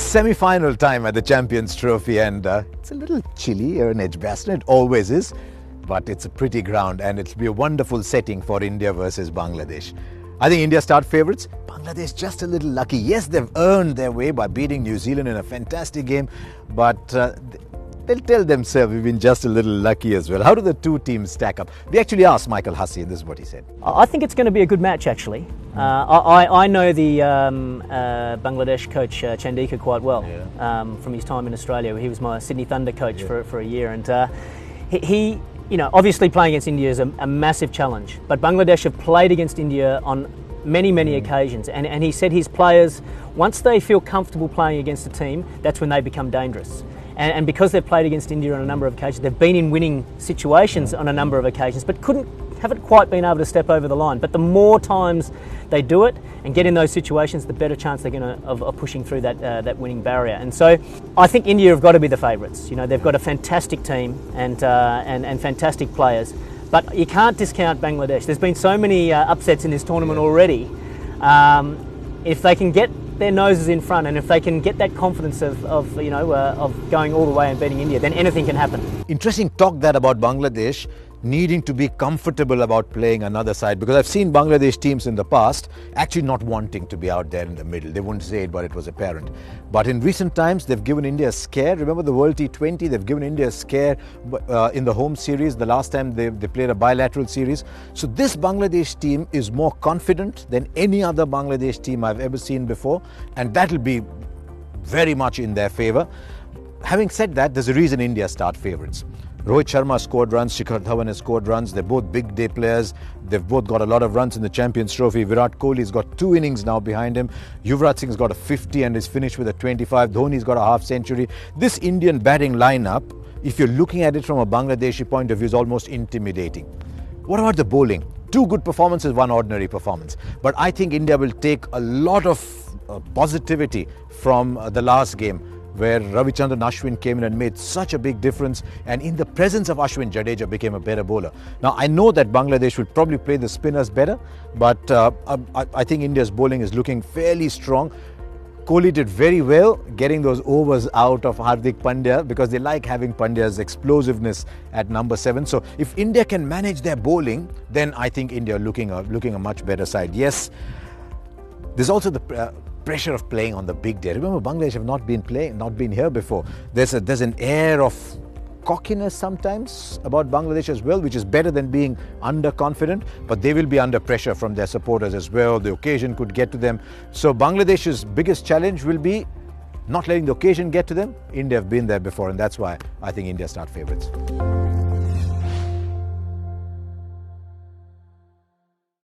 Semi-final time at the Champions Trophy, and it's a little chilly here in Edgbaston. It always is, but it's a pretty ground and it'll be a wonderful setting for India versus Bangladesh. I think India start favourites. Bangladesh just a little lucky. Yes, they've earned their way by beating New Zealand in a fantastic game, but they'll tell themselves we've been just a little lucky as well. How do the two teams stack up? We actually asked Michael Hussey, and this is what he said. I think it's going to be a good match, actually. I know the Bangladesh coach Chandika quite well from his time in Australia. He was my Sydney Thunder coach for a year, and he obviously playing against India is a massive challenge. But Bangladesh have played against India on many occasions, and he said his players, once they feel comfortable playing against a team, that's when they become dangerous. And because they've played against India on a number of occasions, they've been in winning situations on a number of occasions, but haven't quite been able to step over the line. But the more times they do it and get in those situations, the better chance they're going to of pushing through that winning barrier. And so I think India have got to be the favourites. They've got a fantastic team and fantastic players, but you can't discount Bangladesh. There's been so many upsets in this tournament already. If they can get their noses in front, and if they can get that confidence of going all the way and beating India, then anything can happen. Interesting talk that about Bangladesh needing to be comfortable about playing another side, because I've seen Bangladesh teams in the past actually not wanting to be out there in the middle. They wouldn't say it, but it was apparent. But in recent times, they've given India a scare. Remember the World T20? They've given India a scare in the home series, the last time they played a bilateral series. So this Bangladesh team is more confident than any other Bangladesh team I've ever seen before, and that'll be very much in their favour. Having said that, there's a reason India start favourites. Rohit Sharma scored runs, Shikhar Dhawan has scored runs. They're both big day players. They've both got a lot of runs in the Champions Trophy. Virat Kohli's got 2 innings now behind him. Yuvraj Singh's got a 50 and is finished with a 25. Dhoni's got a half century. This Indian batting lineup, if you're looking at it from a Bangladeshi point of view, is almost intimidating. What about the bowling? 2 good performances, 1 ordinary performance. But I think India will take a lot of positivity from the last game, where Ravichandran Ashwin came in and made such a big difference, and in the presence of Ashwin, Jadeja became a better bowler. Now I know that Bangladesh will probably play the spinners better, but I think India's bowling is looking fairly strong. Kohli did very well getting those overs out of Hardik Pandya, because they like having Pandya's explosiveness at number 7. So if India can manage their bowling, then I think India are looking a much better side. Yes, there's also the pressure of playing on the big day. Remember, Bangladesh have not been here before. There's an air of cockiness sometimes about Bangladesh as well, which is better than being underconfident, but they will be under pressure from their supporters as well. The occasion could get to them. So Bangladesh's biggest challenge will be not letting the occasion get to them. India have been there before, and that's why I think India start favourites.